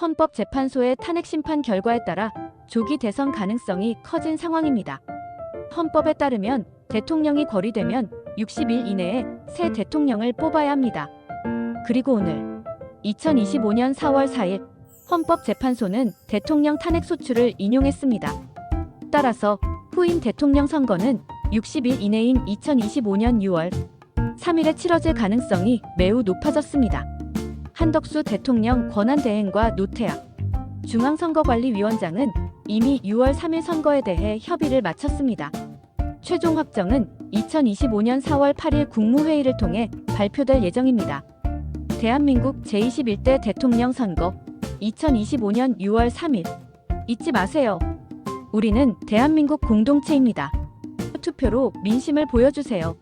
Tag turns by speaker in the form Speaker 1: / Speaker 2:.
Speaker 1: 헌법재판소의 탄핵 심판 결과에 따라 조기 대선 가능성이 커진 상황입니다. 헌법에 따르면 대통령이 거리되면 60일 이내에 새 대통령을 뽑아야 합니다. 그리고 오늘 2025년 4월 4일 헌법재판소는 대통령 탄핵 소추를 인용했습니다. 따라서 후임 대통령 선거는 60일 이내인 2025년 6월 3일에 치러질 가능성이 매우 높아졌습니다. 한덕수 대통령 권한대행과 노태학 중앙선거관리위원장은 이미 6월 3일 선거에 대해 협의를 마쳤습니다. 최종 확정은 2025년 4월 8일 국무회의를 통해 발표될 예정입니다. 대한민국 제21대 대통령 선거 2025년 6월 3일 잊지 마세요. 우리는 대한민국 공동체입니다. 투표로 민심을 보여주세요.